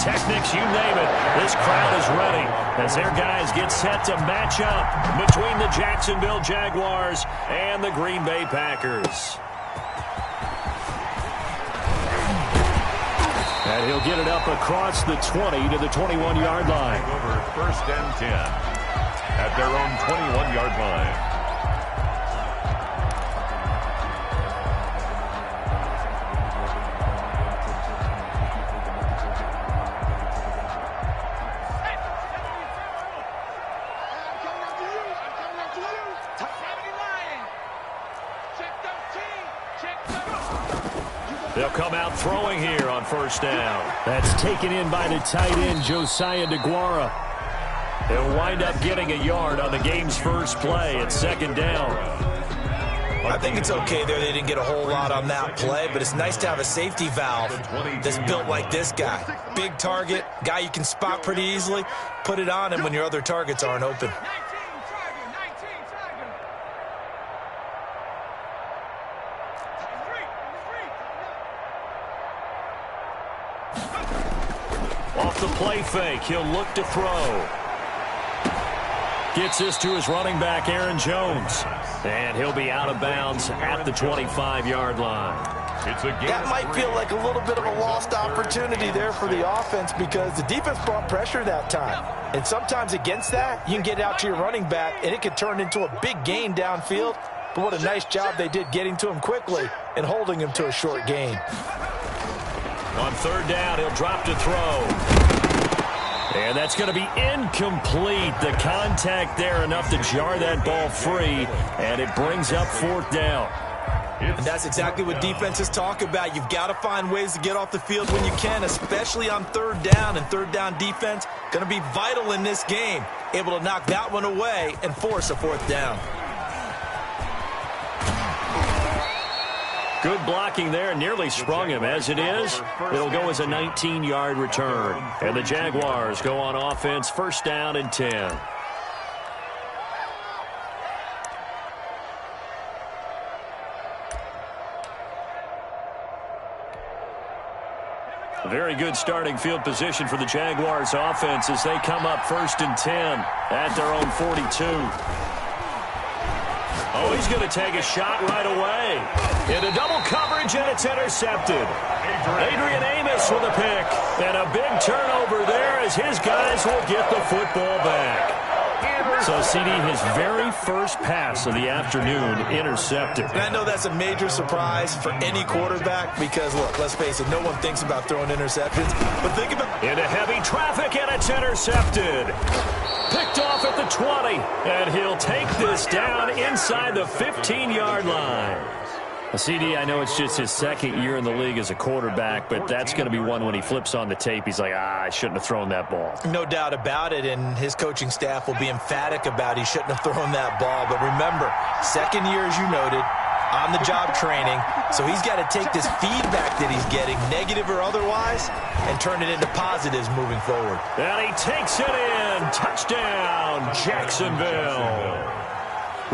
pyrotechnics, you name it. This crowd is ready as their guys get set to match up between the Jacksonville Jaguars and the Green Bay Packers. And he'll get it up across the 20 to the 21-yard line. Over 1st and 10 at their own 21-yard line. They'll come out throwing here on 1st down. That's taken in by the tight end, Josiah DeGuara. He'll wind up getting a yard on the game's first play at 2nd down. I think it's okay there. They didn't get a whole lot on that play, but it's nice to have a safety valve that's built like this guy. Big target, guy you can spot pretty easily. Put it on him when your other targets aren't open. Off the play fake, he'll look to throw. Gets this to his running back, Aaron Jones. And he'll be out of bounds at the 25-yard line. That might feel like a little bit of a lost opportunity there for the offense because the defense brought pressure that time. And sometimes against that, you can get out to your running back, and it could turn into a big gain downfield. But what a nice job they did getting to him quickly and holding him to a short gain. On 3rd down, he'll drop to throw. And that's going to be incomplete. The contact there enough to jar that ball free, and it brings up 4th down. And that's exactly what defenses talk about. You've got to find ways to get off the field when you can, especially on 3rd down. And 3rd down defense going to be vital in this game. Able to knock that one away and force a 4th down. Good blocking there, nearly sprung him. As it is, it'll go as a 19-yard return. And the Jaguars go on offense, 1st down and 10. Very good starting field position for the Jaguars offense as they come up 1st and 10 at their own 42. Oh, he's going to take a shot right away. Into double coverage, and it's intercepted. Adrian Amos with a pick. And a big turnover there as his guys will get the football back. So, CD, his very first pass of the afternoon intercepted. And I know that's a major surprise for any quarterback because, look, let's face it, no one thinks about throwing interceptions. But think about into heavy traffic, and it's intercepted. Picked off at the 20, and he'll take this down inside the 15-yard line. CD, I know it's just his 2nd year in the league as a quarterback, but that's going to be one when he flips on the tape. He's like, I shouldn't have thrown that ball. No doubt about it, and his coaching staff will be emphatic about he shouldn't have thrown that ball. But remember, 2nd year, as you noted, on-the-job training, so he's got to take this feedback that he's getting, negative or otherwise, and turn it into positives moving forward. And he takes it in. Touchdown, Jacksonville.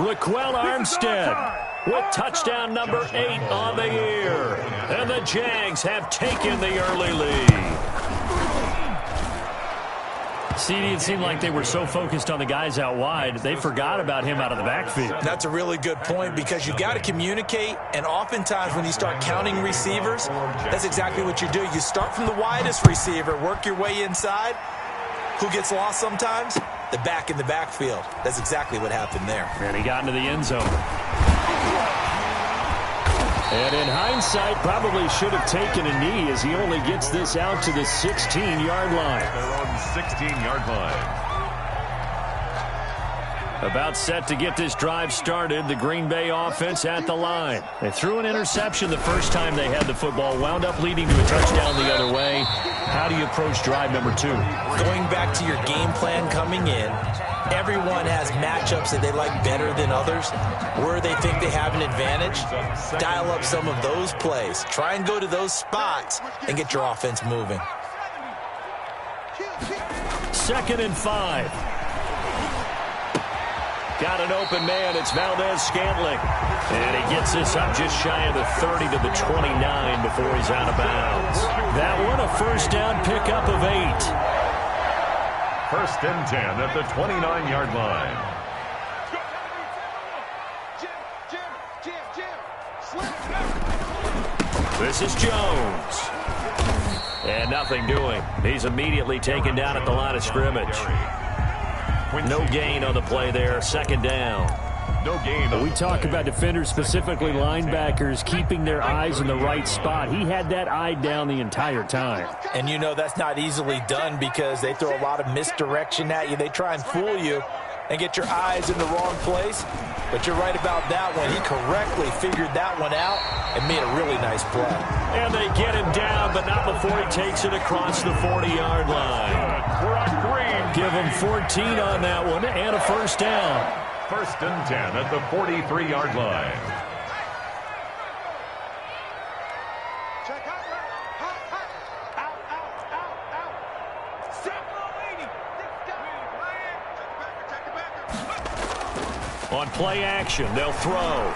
Raquel Armstead with touchdown number 8 on the year. And the Jags have taken the early lead. CD, it seemed like they were so focused on the guys out wide, they forgot about him out of the backfield. That's a really good point because you've got to communicate, and oftentimes when you start counting receivers, that's exactly what you do. You start from the widest receiver, work your way inside. Who gets lost sometimes? The back in the backfield. That's exactly what happened there. And he got into the end zone. And in hindsight, probably should have taken a knee as he only gets this out to the 16-yard line. Their own 16-yard line. About set to get this drive started, the Green Bay offense at the line. They threw an interception the first time they had the football, wound up leading to a touchdown the other way. How do you approach drive number 2? Going back to your game plan coming in, everyone has matchups that they like better than others. Where they think they have an advantage, dial up some of those plays. Try and go to those spots and get your offense moving. 2nd and 5. Got an open man. It's Valdez-Scantling. And he gets this up just shy of the 30 to the 29 before he's out of bounds. That one, a first down pickup of 8. 1st and 10 at the 29-yard line. This is Jones. And nothing doing. He's immediately taken down at the line of scrimmage. No gain on the play there. 2nd down. No gain. We talk about defenders, specifically linebackers, keeping their eyes in the right spot. He had that eye down the entire time. And you know that's not easily done because they throw a lot of misdirection at you. They try and fool you and get your eyes in the wrong place. But you're right about that one. He correctly figured that one out and made a really nice play. And they get him down, but not before he takes it across the 40-yard line. Give him 14 on that one and a first down. 1st and 10 at the 43-yard line. On play action, they'll throw.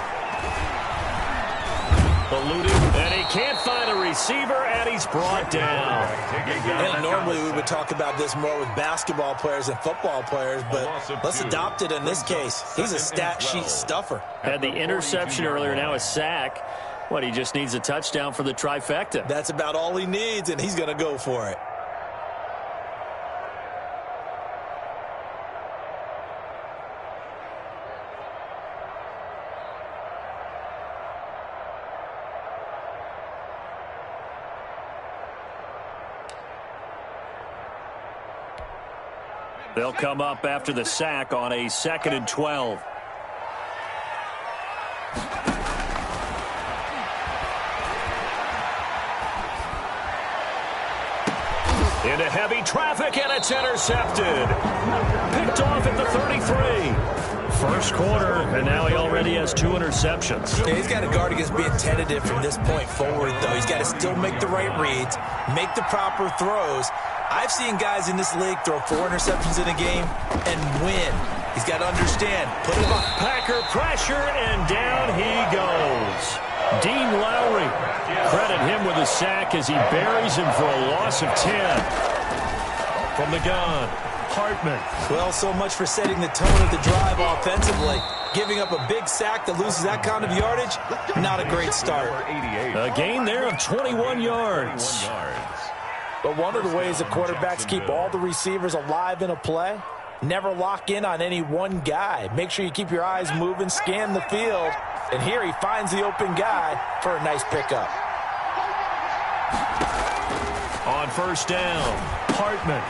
Eluded, and he can't find a receiver, and he's brought down. And normally we would talk about this more with basketball players and football players, but let's adopt it in this case. He's a stat sheet stuffer. Had the interception earlier, now a sack. What, he just needs a touchdown for the trifecta. That's about all he needs, and he's going to go for it. They'll come up after the sack on a 2nd and 12. Into heavy traffic, and it's intercepted. Picked off at the 33. First quarter, and now he already has 2 interceptions. Yeah, he's got to guard against being tentative from this point forward, though. He's got to still make the right reads, make the proper throws. I've seen guys in this league throw 4 interceptions in a game and win. He's got to understand. Put him up. Packer pressure, and down he goes. Dean Lowry. Credit him with a sack as he buries him for a loss of 10. From the gun, Hartman. Well, so much for setting the tone of the drive offensively. Giving up a big sack that loses that kind of yardage, not a great start. A gain there of 21 yards. But one of the ways the quarterbacks keep all the receivers alive in a play, never lock in on any one guy. Make sure you keep your eyes moving, scan the field. And here he finds the open guy for a nice pickup. On first down, Hartman.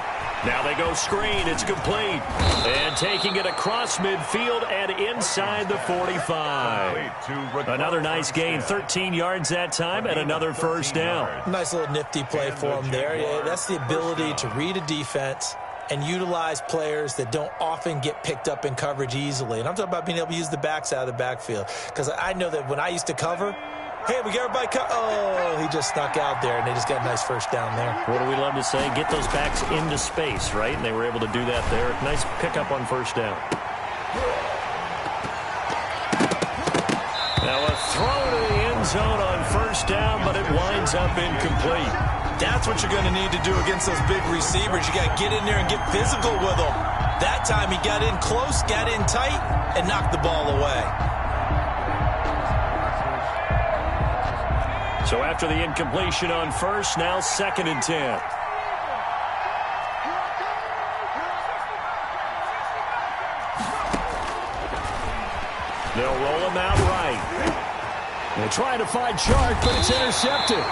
Now they go screen. It's complete. And taking it across midfield and inside the 45. Another nice gain. 13 yards that time and another first down. Nice little nifty play for him there. Yeah, that's the ability to read a defense and utilize players that don't often get picked up in coverage easily. And I'm talking about being able to use the backs out of the backfield. Because I know that when I used to cover, hey, we got everybody oh, he just snuck out there, and they just got a nice first down there. What do we love to say? Get those backs into space, right? And they were able to do that there. Nice pickup on first down. Now a throw to the end zone on first down, but it winds up incomplete. That's what you're going to need to do against those big receivers. You got to get in there and get physical with them. That time he got in close, got in tight, and knocked the ball away. So after the incompletion on first, now 2nd and 10. They'll roll him out right. They try to find Chark, but it's intercepted.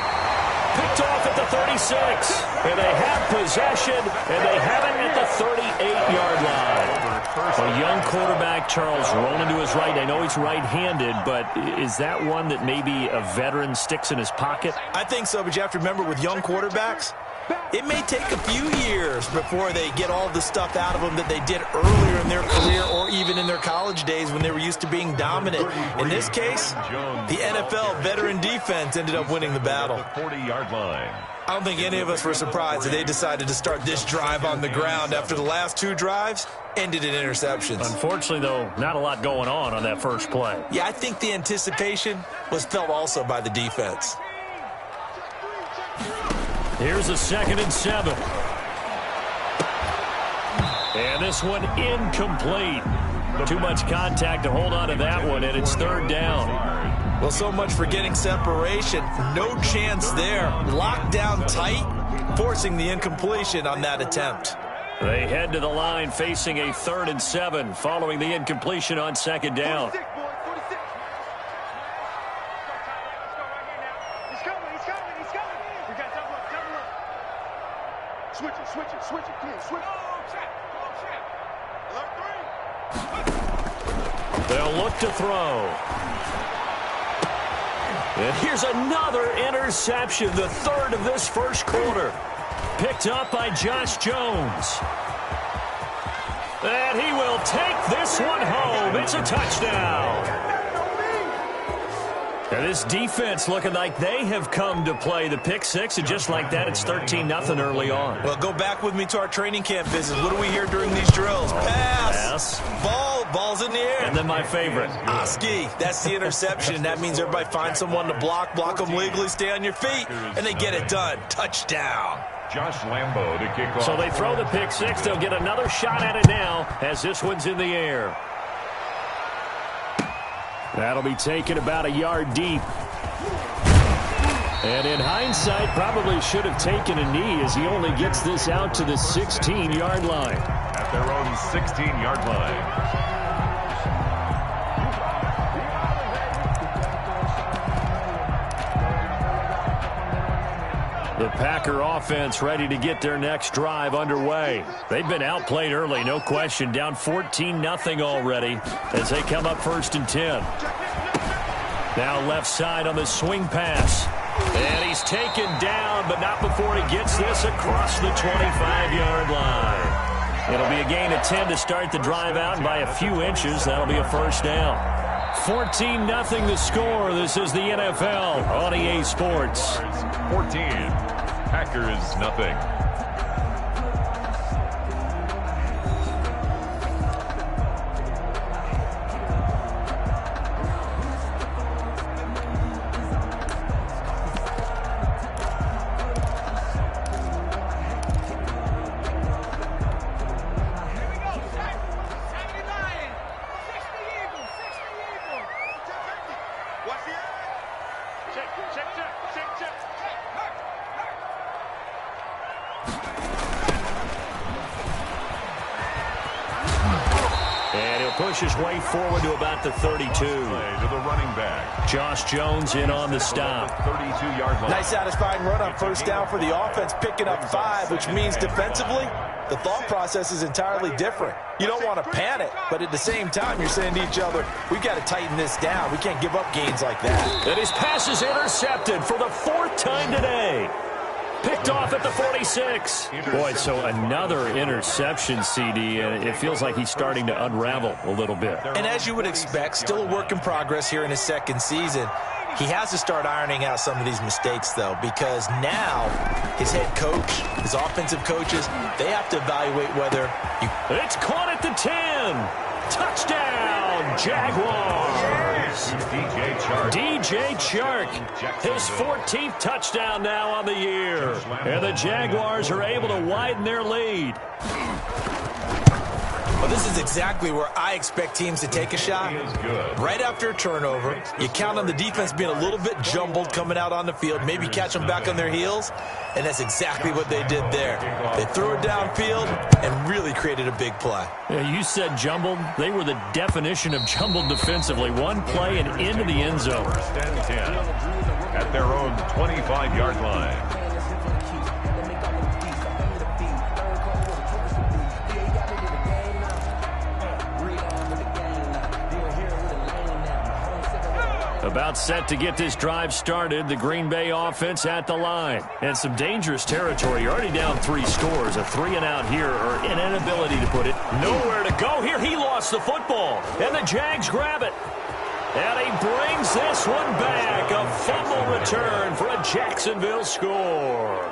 Picked off at the 36. And they have possession, and they have it at the 38-yard line. A young quarterback, Charles, rolling to his right. I know he's right-handed, but is that one that maybe a veteran sticks in his pocket? I think so, but you have to remember with young quarterbacks, it may take a few years before they get all the stuff out of them that they did earlier in their career or even in their college days when they were used to being dominant. In this case, the NFL veteran defense ended up winning the battle. 40-yard line. I don't think any of us were surprised that they decided to start this drive on the ground after the last 2 drives ended in interceptions. Unfortunately, though, not a lot going on that first play. Yeah, I think the anticipation was felt also by the defense. Here's a 2nd and 7. And this one incomplete. Too much contact to hold on to that one, and it's 3rd down. Well, so much for getting separation. No chance there. Locked down tight, forcing the incompletion on that attempt. They head to the line facing a 3rd and 7 following the incompletion on 2nd down. Switch it, kid. Switch. They'll look to throw. And here's another interception, the 3rd of this first quarter. Picked up by Josh Jones. And he will take this one home. It's a touchdown. And this defense looking like they have come to play. The pick 6, and just like that, it's 13-0 early on. Well, go back with me to our training camp visit. What do we hear during these drills? Pass. Ball's in the air. And then my favorite. Oski. That's the interception. That means everybody finds someone to block them legally, stay on your feet, and they get it done. Touchdown. Josh Lambo to kick off. So they throw the pick 6. They'll get another shot at it now as this one's in the air. That'll be taken about a yard deep. And in hindsight, probably should have taken a knee as he only gets this out to the 16-yard line. At their own 16-yard line. The Packer offense ready to get their next drive underway. They've been outplayed early, no question. Down 14-0 already as they come up 1st and 10. Now left side on the swing pass. And he's taken down, but not before he gets this across the 25-yard line. It'll be a gain of 10 to start the drive out, and by a few inches, that'll be a 1st down. 14-0 the score. This is the NFL on EA Sports. 14. Packers, nothing. Push his way forward to about the 32. To the running back. Josh Jones in on the stop. 32-yard line. Nice satisfying run on 1st down for the offense, picking up 5, which means defensively, the thought process is entirely different. You don't want to panic, but at the same time, you're saying to each other, we've got to tighten this down. We can't give up gains like that. And his pass is intercepted for the 4th time today. Picked off at the 46. Boy, so another interception, CD, and it feels like he's starting to unravel a little bit. And as you would expect, still a work in progress here in his 2nd season. He has to start ironing out some of these mistakes, though, because now his head coach, his offensive coaches, they have to evaluate whether you... It's caught at the 10. Touchdown, Jaguars. DJ Chark, his 14th touchdown now on the year. And the Jaguars are able to widen their lead. Well, this is exactly where I expect teams to take a shot. Right after a turnover, you count on the defense being a little bit jumbled coming out on the field, maybe catch them back on their heels, and that's exactly what they did there. They threw it downfield and really created a big play. Yeah, you said jumbled. They were the definition of jumbled defensively. One play and into the end zone. 1st and 10 at their own 25-yard line. About set to get this drive started, the Green Bay offense at the line. And some dangerous territory. You're already down 3 scores. A 3-and-out here, or an inability to put it. Nowhere to go here. He lost the football. And the Jags grab it. And he brings this one back. A fumble return for a Jacksonville score.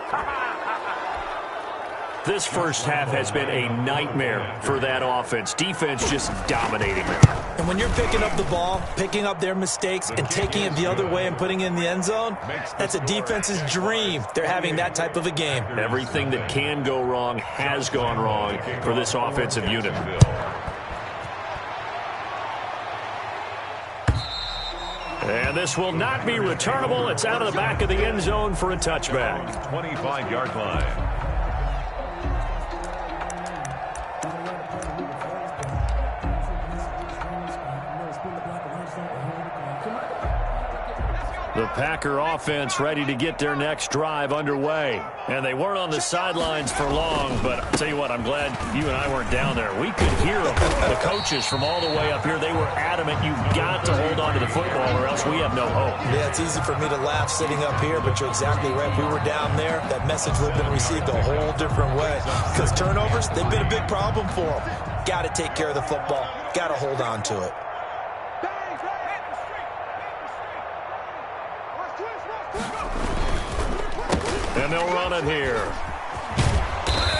This first half has been a nightmare for that offense. Defense just dominating them. And when you're picking up the ball, picking up their mistakes, and taking it the other way and putting it in the end zone, that's a defense's dream. They're having that type of a game. Everything that can go wrong has gone wrong for this offensive unit. And this will not be returnable. It's out of the back of the end zone for a touchback. 25-yard line. The Packer offense ready to get their next drive underway. And they weren't on the sidelines for long, but I'll tell you what, I'm glad you and I weren't down there. We could hear the coaches from all the way up here. They were adamant, you've got to hold on to the football or else we have no hope. Yeah, it's easy for me to laugh sitting up here, but you're exactly right. If we were down there, that message would have been received a whole different way. Because turnovers, they've been a big problem for them. Got to take care of the football. Got to hold on to it. And they'll run it here.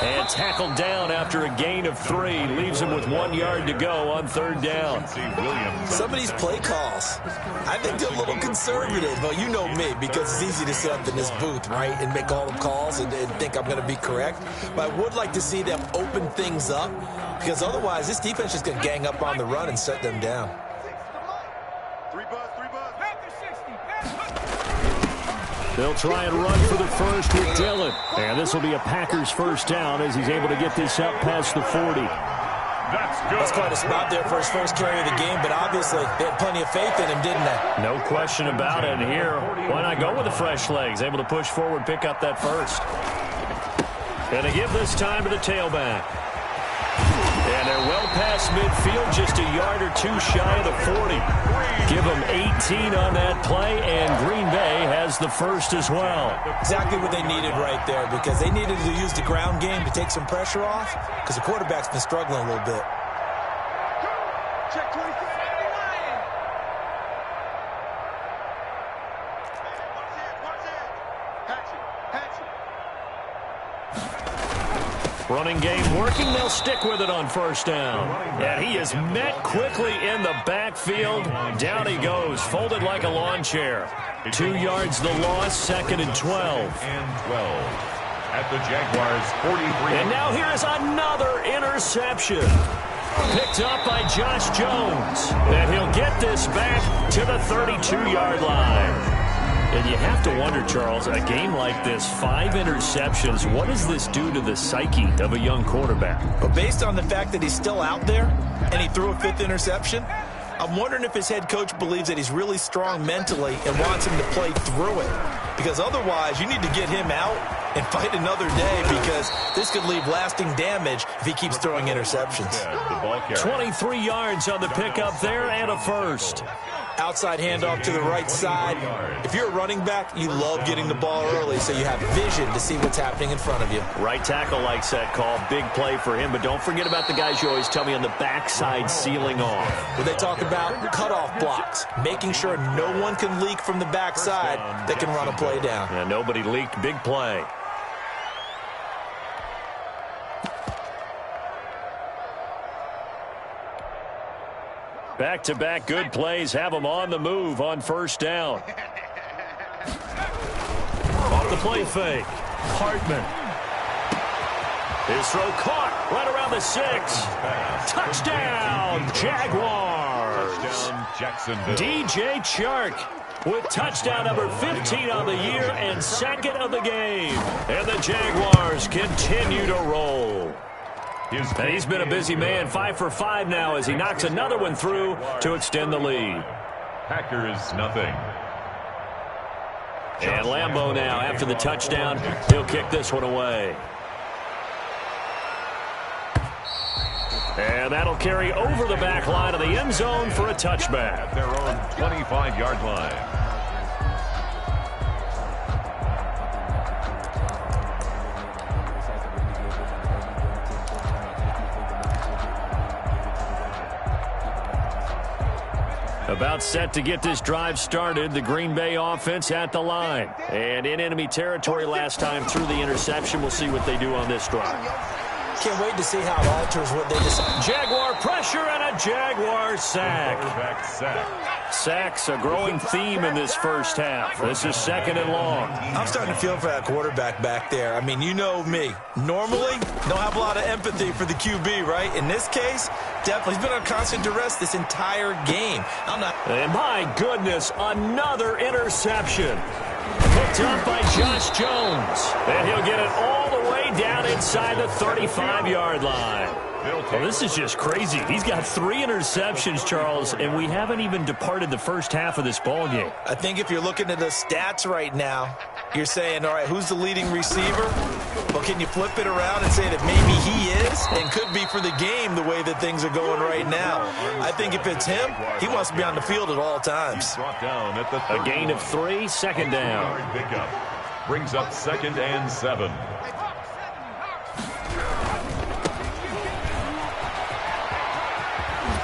And tackled down after a gain of 3. Leaves him with 1 yard to go on third down. Some of these play calls, I think they're a little conservative. Well, you know me, because it's easy to sit up in this booth, right, and make all the calls and think I'm going to be correct. But I would like to see them open things up, because otherwise this defense is going to gang up on the run and shut them down. They'll try and run for the first with Dillon. And this will be a Packers first down as he's able to get this up past the 40. That's quite a spot there for his first carry of the game, but obviously they had plenty of faith in him, didn't they? No question about it. And here, why not go with the fresh legs? Able to push forward, pick up that first. And to give this time to the tailback. And they're well past midfield, just a yard or two shy of the 40. Give them 18 on that play, and Green Bay has the first as well. Exactly what they needed right there, because they needed to use the ground game to take some pressure off, because the quarterback's been struggling a little bit. Check 23. Running game working. They'll stick with it on first down. And he is met quickly in the backfield. Down he goes, folded like a lawn chair. 2 yards the loss, second and 12. And 12 at the Jaguars' 43. And now here is another interception. Picked up by Josh Jones. And he'll get this back to the 32-yard line. And you have to wonder, Charles, a game like this, 5 interceptions, what does this do to the psyche of a young quarterback? But based on the fact that he's still out there and he threw a 5th interception, I'm wondering if his head coach believes that he's really strong mentally and wants him to play through it. Because otherwise, you need to get him out and fight another day, because this could leave lasting damage if he keeps throwing interceptions. 23 yards on the pickup there and a first. Outside handoff to the right side. If you're a running back, you love getting the ball early so you have vision to see what's happening in front of you. Right tackle likes that call. Big play for him, but don't forget about the guys you always tell me on the backside sealing off. When they talk about cutoff blocks, making sure no one can leak from the backside that can run a play down. Yeah, nobody leaked. Big play. Back-to-back good plays have them on the move on first down. Off the play fake. Hartman. His throw caught right around the 6. Touchdown, Jaguars. Touchdown, Jacksonville. DJ Chark with touchdown number 15 on the year and second of the game. And the Jaguars continue to roll. And he's been a busy man, 5 for 5 now as he knocks another one through to extend the lead. Packers nothing. And Lambeau now, after the touchdown, he'll kick this one away. And that'll carry over the back line of the end zone for a touchback. At their own 25-yard line. About set to get this drive started, the Green Bay offense at the line. And in enemy territory last time through the interception. We'll see what they do on this drive. Can't wait to see how it alters what they decide. Jaguar pressure and a Jaguar sack. Quarterback sack. Sacks a growing theme in this first half. This is 2nd and long. I'm starting to feel for that quarterback back there. I mean, you know me. Normally, don't have a lot of empathy for the QB, right? In this case, definitely. He's been on constant duress this entire game. And my goodness, another interception. Picked up by Josh Jones. And he'll get it all the way down inside the 35-yard line. Well, this is just crazy. He's got 3 interceptions, Charles, and we haven't even departed the first half of this ball game. I think if you're looking at the stats right now, you're saying, all right, who's the leading receiver? Well, can you flip it around and say that maybe he is and could be for the game the way that things are going right now? I think if it's him, he wants to be on the field at all times. A gain of 3, 2nd down. Pickup brings up 2nd and 7.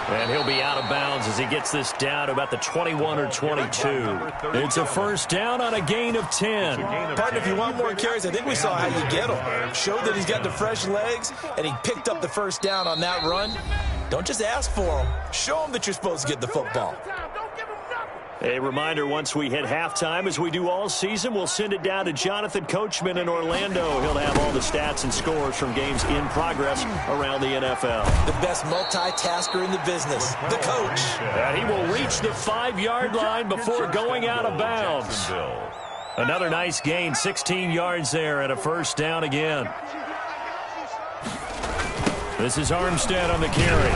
And he'll be out of bounds as he gets this down to about the 21 or 22. It's a first down on a gain of 10. Partner, if you want more carries, I think we saw how you get him. Showed that he's got the fresh legs, and he picked up the first down on that run. Don't just ask for him. Show him that you're supposed to get the football. A reminder, once we hit halftime, as we do all season, we'll send it down to Jonathan Coachman in Orlando. He'll have all the stats and scores from games in progress around the NFL. The best multitasker in the business, the coach. And he will reach the 5-yard line before going out of bounds. Another nice gain, 16 yards there, and a first down again. This is Armstead on the carry.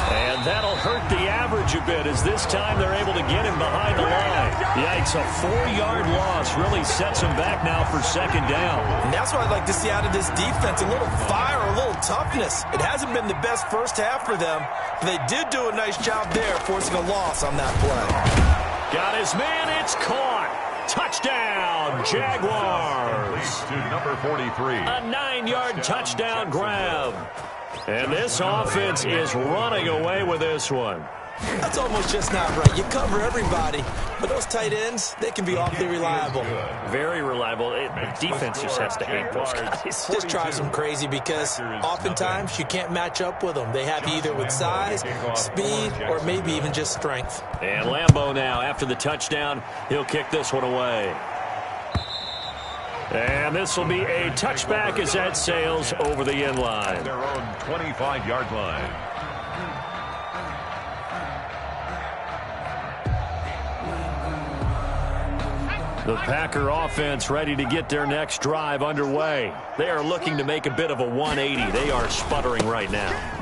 And that'll hurt the average a bit as this time they're able to get him behind the line. Yikes, a 4-yard loss really sets him back now for 2nd down. And that's what I'd like to see out of this defense, a little fire, a little toughness. It hasn't been the best first half for them, but they did do a nice job there forcing a loss on that play. Got his man, it's caught. Touchdown, Jaguars. To number 43. A 9-yard touchdown grab. And this offense is running away with this one. That's almost just not right. You cover everybody, but those tight ends, they can be awfully reliable. Very reliable. Defense just has to hate those guys. This drives them crazy because oftentimes you can't match up with them. They have you either with size, speed, or maybe even just strength. And Lambeau now, after the touchdown, he'll kick this one away. And this will be a touchback as that sails over the end line. Their own 25-yard line. The Packer offense ready to get their next drive underway. They are looking to make a bit of a 180. They are sputtering right now.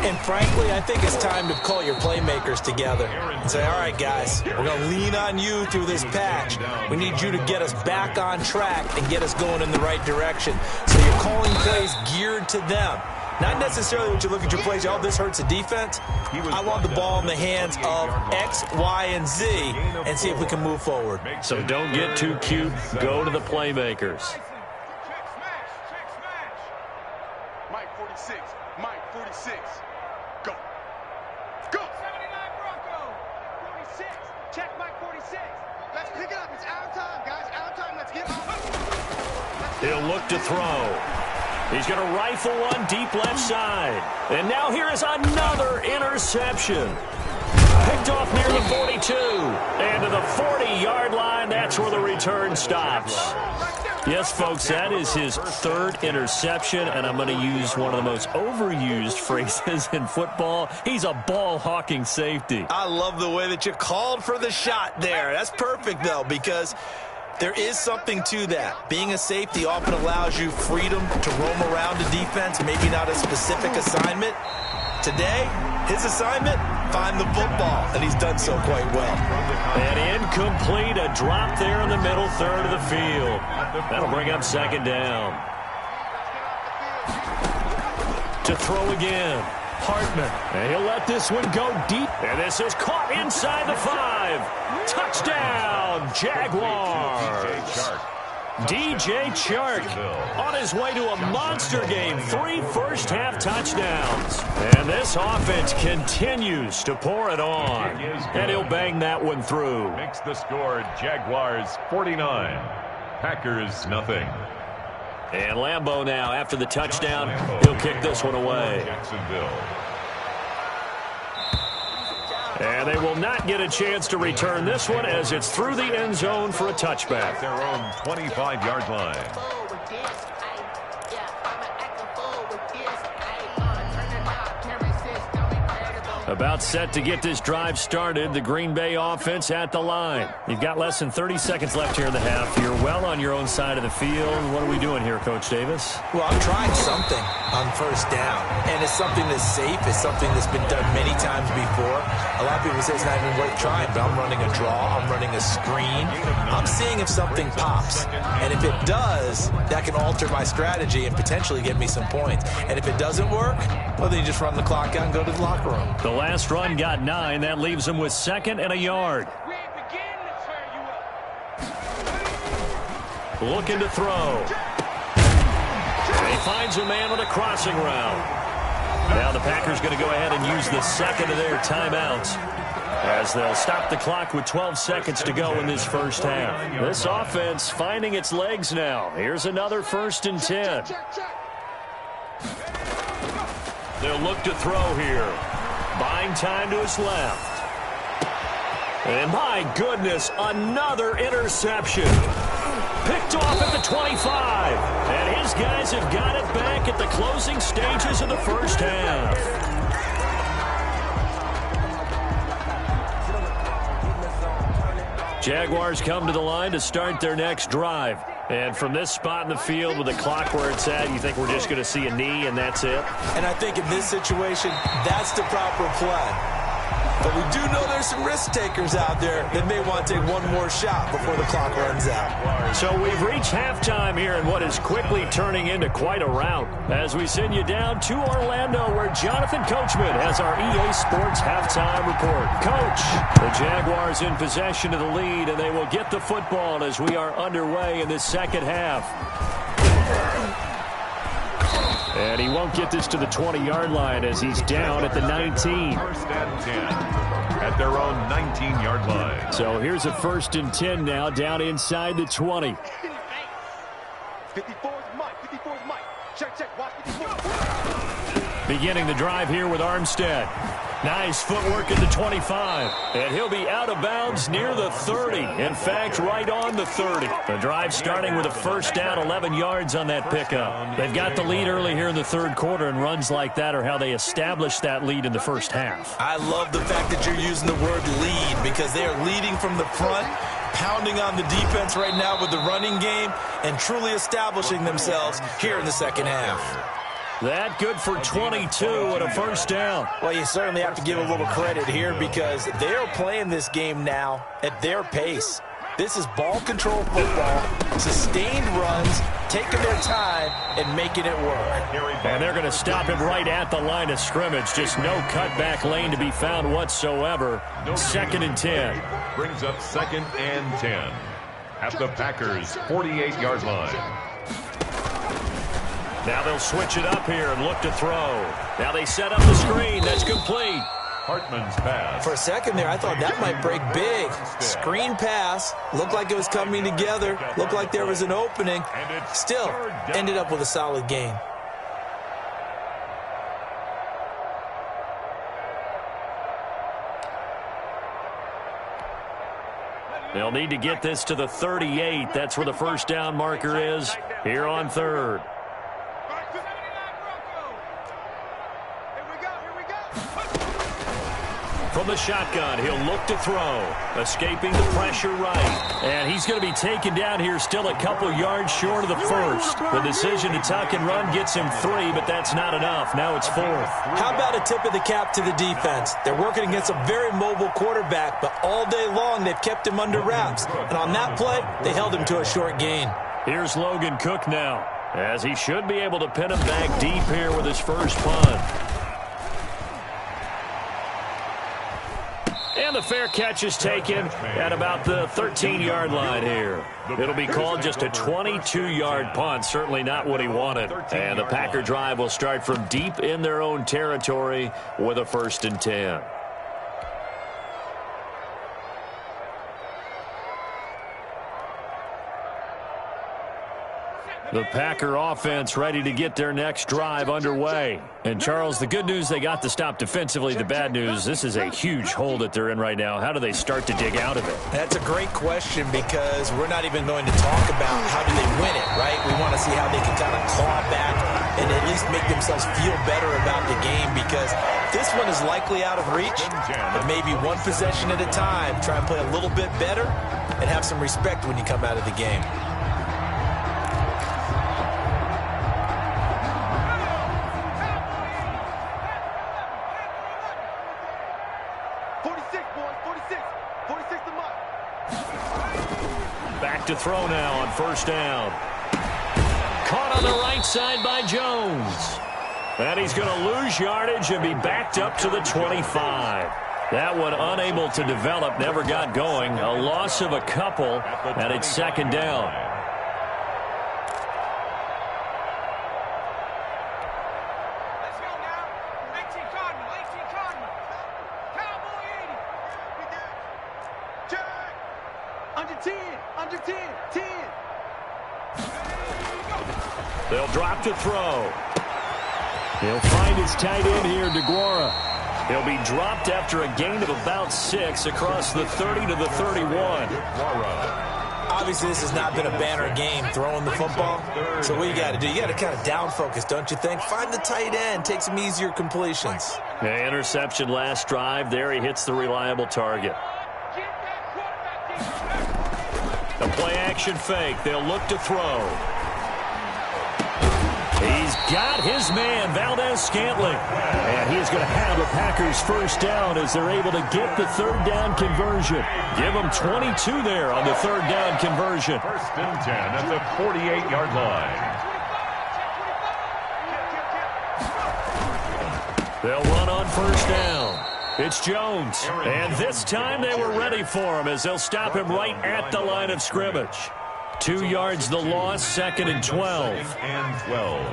And frankly, I think it's time to call your playmakers together and say, all right, guys, we're going to lean on you through this patch. We need you to get us back on track and get us going in the right direction. So you're calling plays geared to them. Not necessarily when you look at your plays, oh, this hurts the defense. I want the ball in the hands of X, Y, and Z and see if we can move forward. So don't get too cute. Go to the playmakers. Mike 46. Mike 46. Go. Go. 79 Bronco. 46. Check Mike 46. Let's pick it up. It's our time, guys. Our time. Let's get off. He'll look to throw. He's going to rifle one deep left side. And now here is another interception. Picked off near the 42. And to the 40-yard line, that's where the return stops. Yes, folks, that is his 3rd interception, and I'm going to use one of the most overused phrases in football. He's a ball-hawking safety. I love the way that you called for the shot there. That's perfect, though, because there is something to that. Being a safety often allows you freedom to roam around the defense, maybe not a specific assignment. Today, his assignment, find the football, and he's done so quite well. And incomplete, a drop there in the middle third of the field. That'll bring up 2nd down. To throw again, Hartman. And he'll let this one go deep. And this is caught inside the 5. Touchdown, Jaguars. DJ Chark on his way to a monster game. 3 first-half touchdowns. And this offense continues to pour it on. And he'll bang that one through. Makes the score Jaguars 49. Packers nothing. And Lambeau now, after the touchdown, he'll kick this one away. Jacksonville. And they will not get a chance to return this one as it's through the end zone for a touchback. Their own 25-yard line. About set to get this drive started. The Green Bay offense at the line. You've got less than 30 seconds left here in the half. You're well on your own side of the field. What are we doing here, Coach Davis? Well, I'm trying something on first down, and it's something that's safe. It's something that's been done many times before. A lot of people say it's not even worth trying, but I'm running a draw. I'm running a screen. I'm seeing if something pops, and if it does, that can alter my strategy and potentially get me some points. And if it doesn't work, well, then you just run the clock out and go to the locker room. The last run got 9. That leaves him with 2nd and a yard. Looking to throw. He finds a man with a crossing route. Now the Packers going to go ahead and use the second of their timeouts as they'll stop the clock with 12 seconds to go in this first half. This offense finding its legs now. Here's another 1st and 10. They'll look to throw here. Buying time to his left. And my goodness, another interception. Picked off at the 25. And his guys have got it back at the closing stages of the first half. Jaguars come to the line to start their next drive. And from this spot in the field with the clock where it's at, you think we're just going to see a knee and that's it? And I think in this situation, that's the proper play. But we do know there's some risk takers out there that may want to take one more shot before the clock runs out. So we've reached halftime here in what is quickly turning into quite a rout as we send you down to Orlando where Jonathan Coachman has our EA Sports halftime report. Coach, the Jaguars in possession of the lead, and they will get the football as we are underway in this second half. And he won't get this to the 20-yard line as he's down at the 19. 1st and 10 at their own 19-yard line. So here's a 1st and 10 now down inside the 20. 54 is Mike. 54 is Mike. Check. Watch 54. Beginning the drive here with Armstead. Nice footwork at the 25. And he'll be out of bounds near the 30. In fact, right on the 30. The drive starting with a 1st down, 11 yards on that pickup. They've got the lead early here in the 3rd quarter, and runs like that are how they established that lead in the first half. I love the fact that you're using the word lead because they are leading from the front, pounding on the defense right now with the running game, and truly establishing themselves here in the second half. That good for 22 and a 1st down. Well, you certainly have to give a little credit here because they're playing this game now at their pace. This is ball control football, sustained runs, taking their time and making it work. And they're going to stop him right at the line of scrimmage. Just no cutback lane to be found whatsoever. 2nd and 10. Brings up 2nd and 10 at the Packers' 48-yard line. Now they'll switch it up here and look to throw. Now they set up the screen. That's complete. Hartman's pass. For a second there, I thought that might break big. Screen pass. Looked like it was coming together. Looked like there was an opening. Still, ended up with a solid gain. They'll need to get this to the 38. That's where the 1st down marker is here on 3rd. From the shotgun, he'll look to throw. Escaping the pressure right. And he's going to be taken down here still a couple yards short of the 1st. The decision to tuck and run gets him 3, but that's not enough. Now it's 4th. How about a tip of the cap to the defense? They're working against a very mobile quarterback, but all day long they've kept him under wraps. And on that play, they held him to a short gain. Here's Logan Cook now, as he should be able to pin him back deep here with his first punt. And the fair catch is taken at about the 13-yard line here. It'll be called just a 22-yard punt. Certainly not what he wanted. And the Packer drive will start from deep in their own territory with a 1st and 10. The Packer offense ready to get their next drive underway. And, Charles, the good news, they got to stop defensively. The bad news, this is a huge hole that they're in right now. How do they start to dig out of it? That's a great question because we're not even going to talk about how do they win it, right? We want to see how they can kind of claw back and at least make themselves feel better about the game because this one is likely out of reach, but maybe one possession at a time. Try and play a little bit better and have some respect when you come out of the game. To throw now on 1st down. Caught on the right side by Jones. And he's going to lose yardage and be backed up to the 25. That one unable to develop, never got going. A loss of a couple, and it's 2nd down. Let's go now. 18 Cardinal, 18 Cardinal. Cowboy 80. Check. Under 10, under 10, 10. They'll drop to throw. He'll find his tight end here, DeGuara. He'll be dropped after a gain of about 6 across the 30 to the 31. Obviously, this has not been a banner game throwing the football. So what you got to do, you got to kind of down focus, don't you think? Find the tight end, take some easier completions. Yeah, interception last drive. There he hits the reliable target. A play-action fake. They'll look to throw. He's got his man, Valdez-Scantling. And he is going to have the Packers 1st down as they're able to get the 3rd down conversion. Give them 22 there on the 3rd down conversion. 1st and 10 at the 48-yard line. They'll run on 1st down. It's Jones. And this time they were ready for him as they'll stop him right at the line of scrimmage. 2 yards the loss, 2nd and 12. 2nd and 12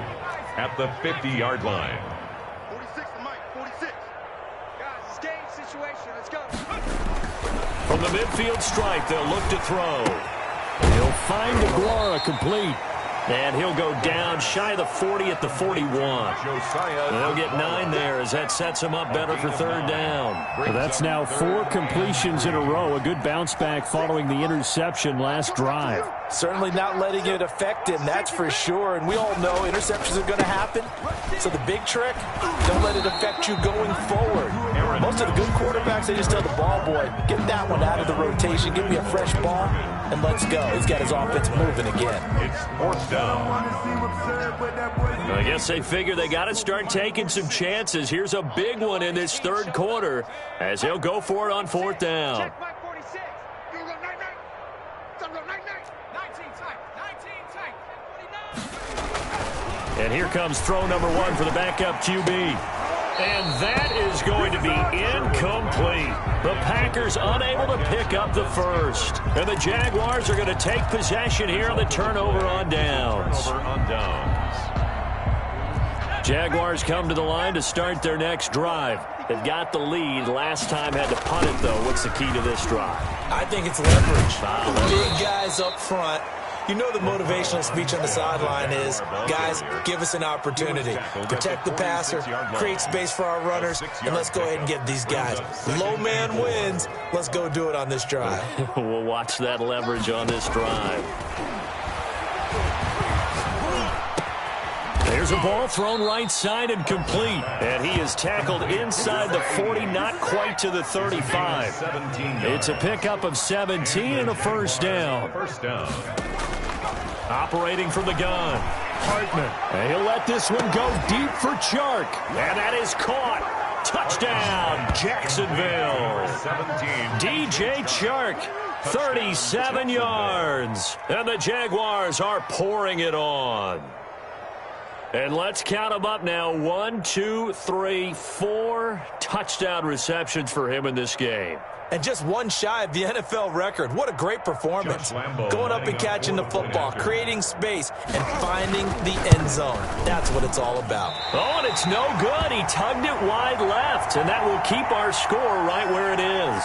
at the 50-yard line. 46 to Mike, 46. Guys, it's game situation. Let's go. From the midfield stripe, they'll look to throw. He'll find DeGuara complete. And he'll go down shy of the 40 at the 41. They'll get 9 there as that sets him up better for 3rd down. Well, that's now 4 completions in a row. A good bounce back following the interception last drive. Certainly not letting it affect him, that's for sure. And we all know interceptions are going to happen. So the big trick, don't let it affect you going forward. Most of the good quarterbacks, they just tell the ball boy, get that one out of the rotation, give me a fresh ball, and let's go. He's got his offense moving again. It's 4th down. I guess they figure they got to start taking some chances. Here's a big one in this 3rd quarter as he'll go for it on 4th down. Check Mike 46. You go 9-9. Some go 9-9. 19 tight. 19 tight. 49. And here comes throw number 1 for the backup QB. And that is going to be incomplete. The Packers unable to pick up the 1st. And the Jaguars are going to take possession here on the turnover on downs. Jaguars come to the line to start their next drive. They've got the lead. Last time had to punt it, though. What's the key to this drive? I think it's leverage. Big guys up front. You know the motivational speech on the sideline is, guys, give us an opportunity. Protect the passer, create space for our runners, and let's go ahead and get these guys. Low man wins. Let's go do it on this drive. We'll watch that leverage on this drive. There's a ball thrown right side and complete. And he is tackled inside the 40, not quite to the 35. It's a pickup of 17 and a 1st down. Operating from the gun, Hartman. And he'll let this one go deep for Chark. And that is caught. Touchdown, Jacksonville. DJ Chark, 37 yards. And the Jaguars are pouring it on. And let's count them up now. 1, 2, 3, 4 touchdown receptions for him in this game. And just one shy of the NFL record. What a great performance. Going up and catching the football, creating space, and finding the end zone. That's what it's all about. Oh, and it's no good. He tugged it wide left, and that will keep our score right where it is.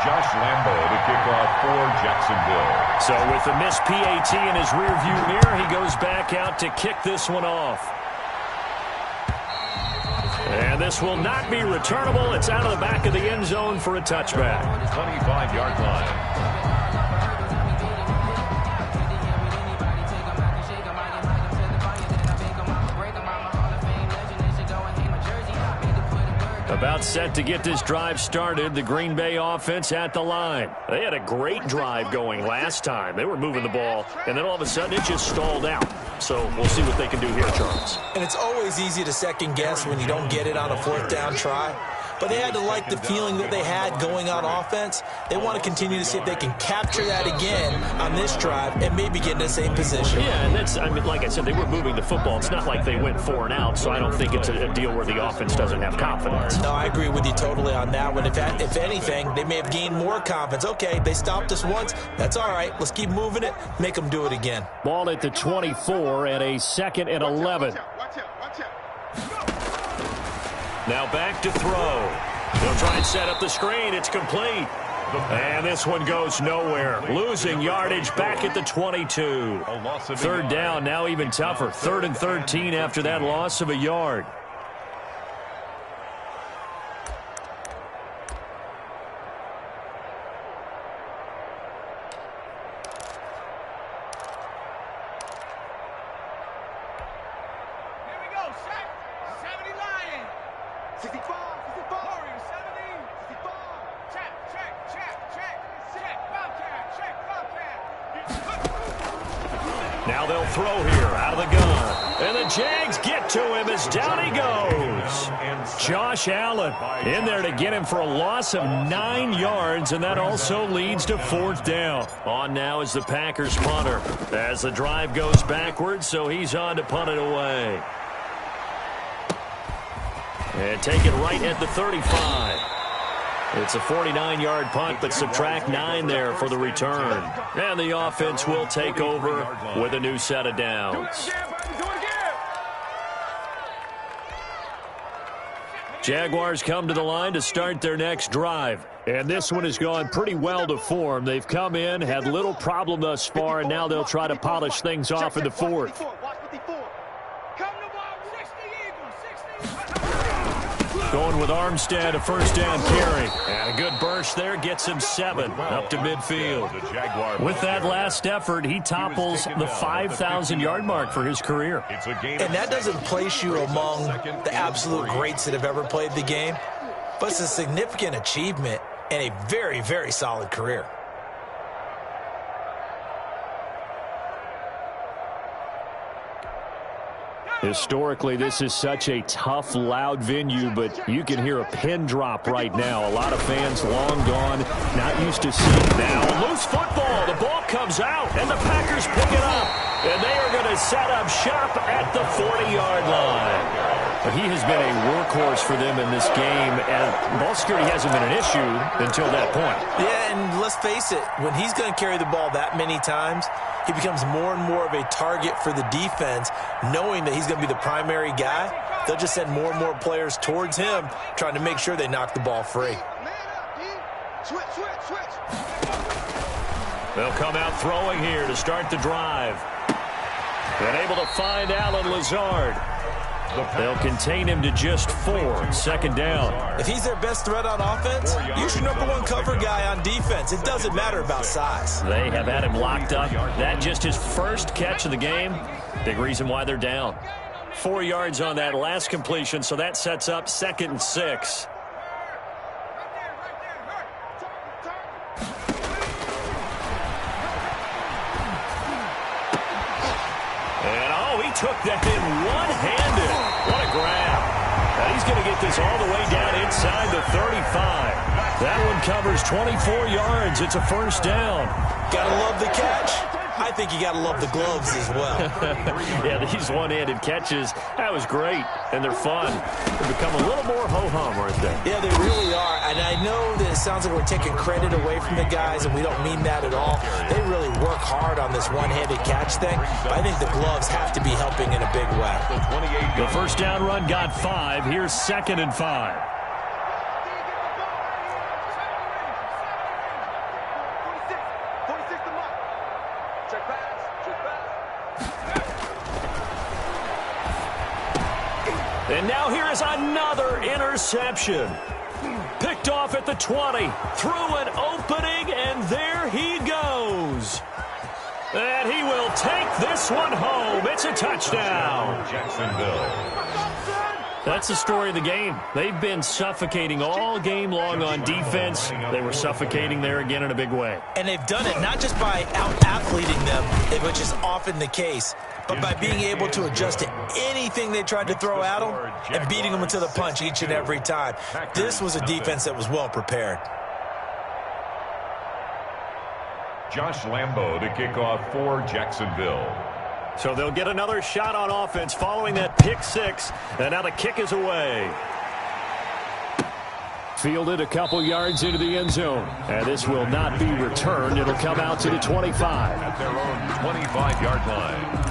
Josh Lambo to kick off for Jacksonville. So with the missed PAT in his rearview mirror, he goes back out to kick this one off. And this will not be returnable. It's out of the back of the end zone for a touchback. 25-yard line. About set to get this drive started, the Green Bay offense at the line. They had a great drive going last time. They were moving the ball, and then all of a sudden it just stalled out. So we'll see what they can do here, Charles. And it's always easy to second guess when you don't get it on a fourth down try. But they had to like the feeling that they had going on offense. They want to continue to see if they can capture that again on this drive and maybe get in the same position. Yeah, and that's, I mean, like I said, they were moving the football. It's not like they went 4 and out, so I don't think it's a deal where the offense doesn't have confidence. No, I agree with you totally on that one. If anything, they may have gained more confidence. Okay, they stopped us once. That's all right. Let's keep moving it. Make them do it again. Ball at the 24 and a 2nd and 11. Watch out. Now back to throw. They'll try and set up the screen. It's complete. And this one goes nowhere. Losing yardage back at the 22. 3rd down, now even tougher. 3rd and 13 after that loss of a yard. Here we go, set. 70 Lion. 65. Warrior, 70. 65. Check. Bobcat. Now they'll throw here out of the gun. And the Jags get to him as down he goes. Josh Allen in there to get him for a loss of 9 yards, and that also leads to 4th down. On now is the Packers punter as the drive goes backwards, so he's on to punt it away. And take it right at the 35. It's a 49-yard punt, but subtract 9 there for the return. And the offense will take over with a new set of downs. Jaguars come to the line to start their next drive. And this one has gone pretty well to form. They've come in, had little problem thus far, and now they'll try to polish things off in the 4th. Going with Armstead, a 1st down carry. And a good burst there gets him 7 up to midfield. With that last effort, he topples the 5,000-yard mark for his career. And that doesn't place you among the absolute greats that have ever played the game, but it's a significant achievement and a very, very solid career. Historically, this is such a tough, loud venue, but you can hear a pin drop right now. A lot of fans long gone, not used to seeing. Now, loose football. The ball comes out, and the Packers pick it up. And they are going to set up shop at the 40-yard line. But he has been a workhorse for them in this game, and ball security hasn't been an issue until that point. Yeah, and let's face it, when he's going to carry the ball that many times, he becomes more and more of a target for the defense, knowing that he's going to be the primary guy. They'll just send more and more players towards him, trying to make sure they knock the ball free. They'll come out throwing here to start the drive. And able to find Alan Lazard. They'll contain him to just 4, 2nd down. If he's their best threat on offense, use your #1 cover guy on defense. It doesn't matter about size. They have had him locked up. That just his first catch of the game. Big reason why they're down. 4 yards on that last completion, so that sets up 2nd and 6. Took that in one-handed. What a grab. Now he's going to get this all the way down inside the 35. That one covers 24 yards. It's a first down. Gotta love the catch. I think you got to love the gloves as well. Yeah, these one-handed catches, that was great, and they're fun. They become a little more ho-hum, aren't they? Yeah, they really are, and I know that it sounds like we're taking credit away from the guys, and we don't mean that at all. They really work hard on this one-handed catch thing, but I think the gloves have to be helping in a big way. The first down run got 5. Here's 2nd and 5. And now here is another interception. Picked off at the 20. Through an opening, and there he goes. And he will take this one home. It's a touchdown. Jacksonville. That's the story of the game. They've been suffocating all game long on defense. They were suffocating there again in a big way. And they've done it not just by out-athleting them, which is often the case, but by being able to adjust to anything they tried to throw at them and beating them to the punch each and every time. This was a defense that was well prepared. Josh Lambo to kick off for Jacksonville. So they'll get another shot on offense following that pick 6. And now the kick is away. Fielded a couple yards into the end zone. And this will not be returned. It'll come out to the 25. At their own 25-yard line.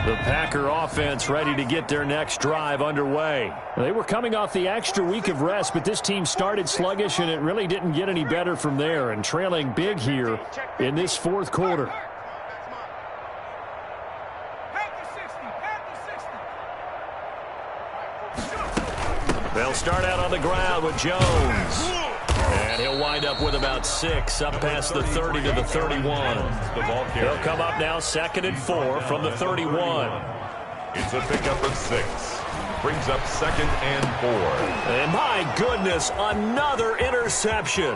The Packer offense ready to get their next drive underway. They were coming off the extra week of rest, but this team started sluggish, and it really didn't get any better from there, and trailing big here in this fourth quarter. They'll start out on the ground with Jones. And he'll wind up with about 6, up past the 30 to the 31. They'll come up now 2nd and 4 from the 31. It's a pickup of 6. Brings up 2nd and 4. And my goodness, another interception.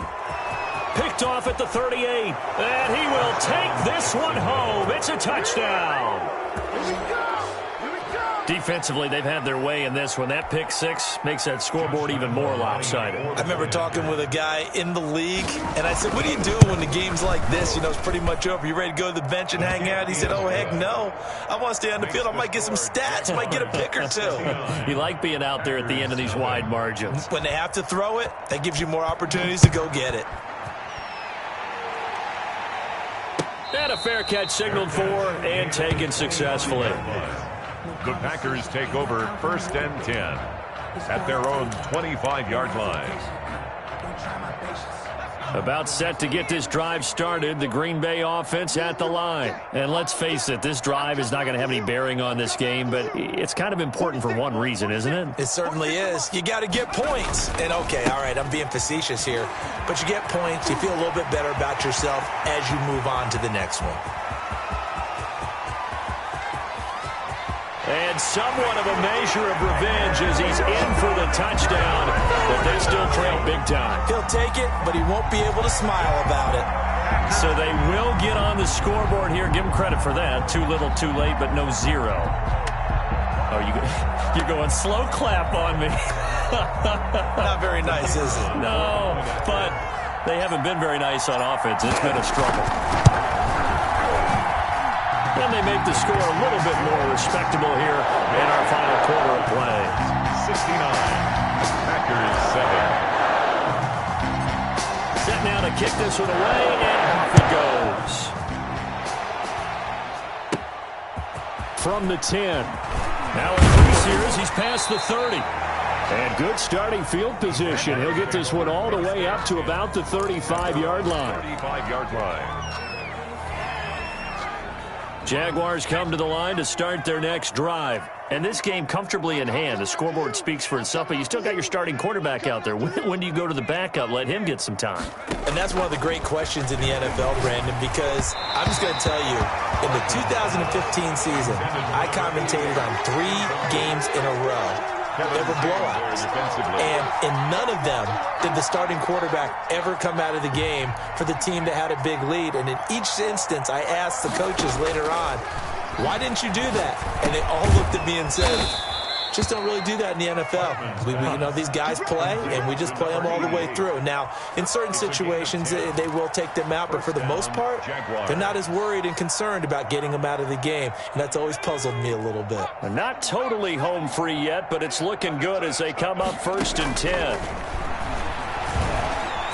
Picked off at the 38. And he will take this one home. It's a touchdown. Defensively, they've had their way in this one. That pick 6 makes that scoreboard even more lopsided. I remember talking with a guy in the league, and I said, what do you do when the game's like this? You know, it's pretty much over. You ready to go to the bench and hang out? He said, oh, heck no. I want to stay on the field. I might get some stats. Might get a pick or 2. You like being out there at the end of these wide margins. When they have to throw it, that gives you more opportunities to go get it. And a fair catch signaled for and taken successfully. The Packers take over 1st and 10 at their own 25-yard line. About set to get this drive started, the Green Bay offense at the line. And let's face it, this drive is not going to have any bearing on this game, but it's kind of important for one reason, isn't it? It certainly is. You got to get points. And, okay, all right, I'm being facetious here, but you get points, you feel a little bit better about yourself as you move on to the next one. And somewhat of a measure of revenge as he's in for the touchdown, but they still trail big time. He'll take it, but he won't be able to smile about it. So they will get on the scoreboard here. Give him credit for that. Too little, too late, but no 0. Oh, you're going slow clap on me. Not very nice, is it? No, but they haven't been very nice on offense. It's been a struggle. And they make the score a little bit more respectable here in our final quarter of play. 69. Packers 7. Set now to kick this one away, and off it goes. From the 10. Now increase here as he's past the 30. And good starting field position. He'll get this one all the way up to about the 35-yard line. 35-yard line. Jaguars come to the line to start their next drive. And this game comfortably in hand. The scoreboard speaks for itself, but you still got your starting quarterback out there. When do you go to the backup? Let him get some time. And that's one of the great questions in the NFL, Brandon, because I'm just going to tell you, in the 2015 season, I commentated on 3 games in a row They were blowouts. And in none of them did the starting quarterback ever come out of the game for the team that had a big lead. And in each instance, I asked the coaches later on, why didn't you do that? And they all looked at me and said, just don't really do that in the NFL. You know, these guys play, and we just play them all the way through. Now, in certain situations, they will take them out, but for the most part, they're not as worried and concerned about getting them out of the game, and that's always puzzled me a little bit. Not totally home free yet, but it's looking good as they come up 1st and 10.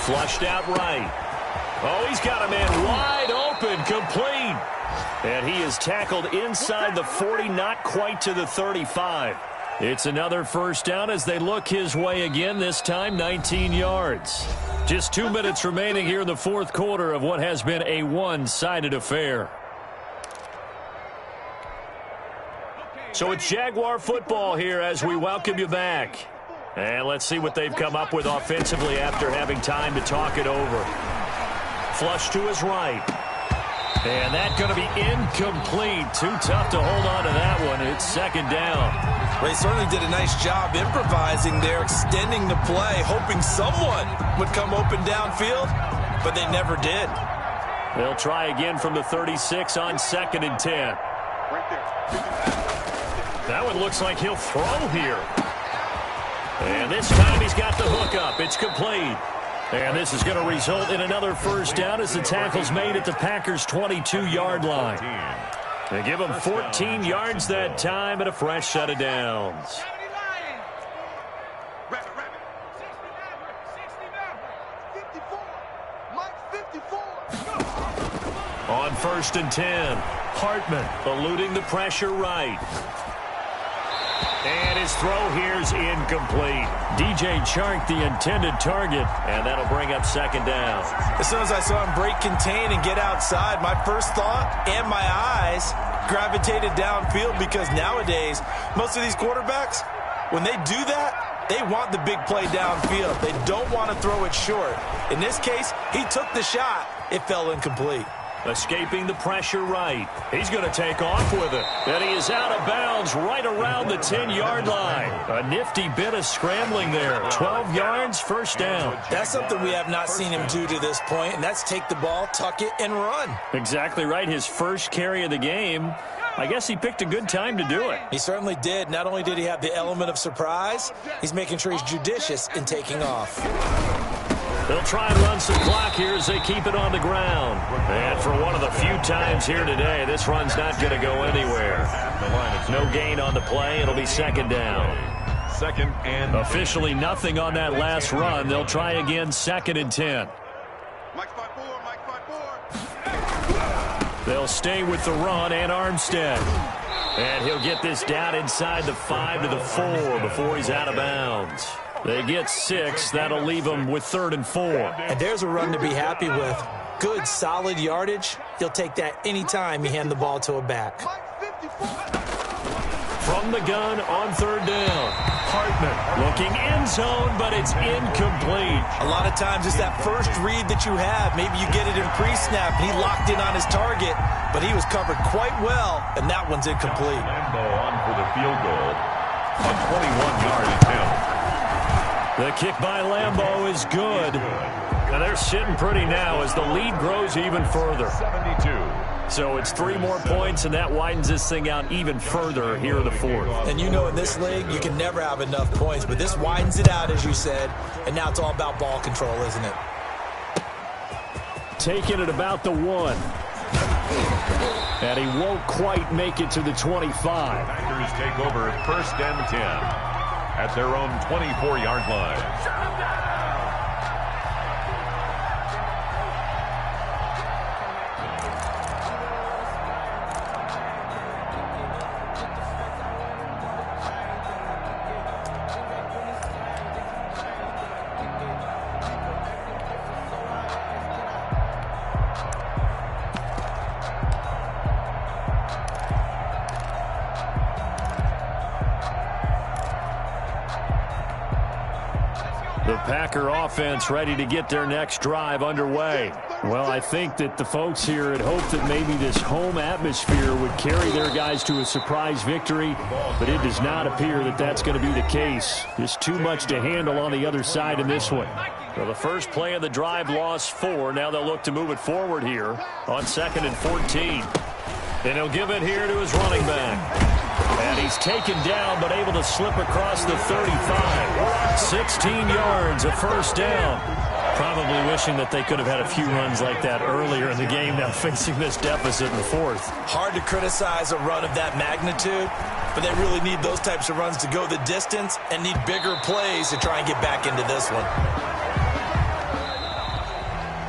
Flushed out right. Oh, he's got a man wide open, complete. And he is tackled inside the 40, not quite to the 35. It's another first down as they look his way again, this time 19 yards. Just 2 minutes remaining here in the fourth quarter of what has been a one-sided affair. So it's Jaguar football here as we welcome you back. And let's see what they've come up with offensively after having time to talk it over. Flush to his right. And that's going to be incomplete. Too tough to hold on to that one. It's 2nd down. They certainly did a nice job improvising there, extending the play, hoping someone would come open downfield, but they never did. They'll try again from the 36 on 2nd and 10. That one looks like he'll throw here. And this time he's got the hook up. It's complete. And this is going to result in another first down as the tackle's made at the Packers' 22-yard line. They give him 14 yards that time and a fresh set of downs. On 1st and 10, Hartman eluding the pressure right. And his throw here's incomplete. DJ Chark, the intended target, and that'll bring up 2nd down. As soon as I saw him break contain and get outside, my first thought and my eyes gravitated downfield, because nowadays, most of these quarterbacks, when they do that, they want the big play downfield. They don't want to throw it short. In this case, he took the shot. It fell incomplete. Escaping the pressure right. He's going to take off with it. And he is out of bounds right around the 10-yard line. A nifty bit of scrambling there. 12 yards, first down. That's something we have not seen him do to this point, and that's take the ball, tuck it, and run. Exactly right. His first carry of the game. I guess he picked a good time to do it. He certainly did. Not only did he have the element of surprise, he's making sure he's judicious in taking off. They'll try and run some clock here as they keep it on the ground. And for one of the few times here today, this run's not going to go anywhere. No gain on the play. It'll be 2nd down. 2nd and officially nothing on that last run. They'll try again 2nd and 10. Mike 5-4. They'll stay with the run and Armstead. And he'll get this down inside the 5 to the 4 before he's out of bounds. They get 6. That'll leave them with 3rd and 4. And there's a run to be happy with. Good, solid yardage. He'll take that anytime you hand the ball to a back. From the gun on 3rd down. Hartman looking end zone, but it's incomplete. A lot of times it's that first read that you have. Maybe you get it in pre-snap, and he locked in on his target, but he was covered quite well, and that one's incomplete. Lambo on for the field goal. A 21-yard attempt. The kick by Lambo is good. And they're sitting pretty now as the lead grows even further. 72. So it's 3 more points, and that widens this thing out even further here in the fourth. And you know in this league, you can never have enough points, but this widens it out, as you said, and now it's all about ball control, isn't it? Taking it about the 1. And he won't quite make it to the 25. Packers take over 1st and 10 at their own 24-yard line. The Packer offense ready to get their next drive underway. Well, I think that the folks here had hoped that maybe this home atmosphere would carry their guys to a surprise victory, but it does not appear that that's going to be the case. Just too much to handle on the other side in this one. Well, the first play of the drive lost 4. Now they'll look to move it forward here on 2nd and 14. And he'll give it here to his running back. And he's taken down, but able to slip across the 35. 16 yards, a first down. Probably wishing that they could have had a few runs like that earlier in the game, now facing this deficit in the 4th. Hard to criticize a run of that magnitude, but they really need those types of runs to go the distance and need bigger plays to try and get back into this one.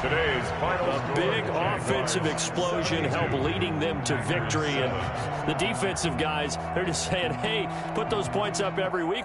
Today's final A big offensive explosion helped leading them to victory, and the defensive guys, they're just saying, hey, put those points up every week.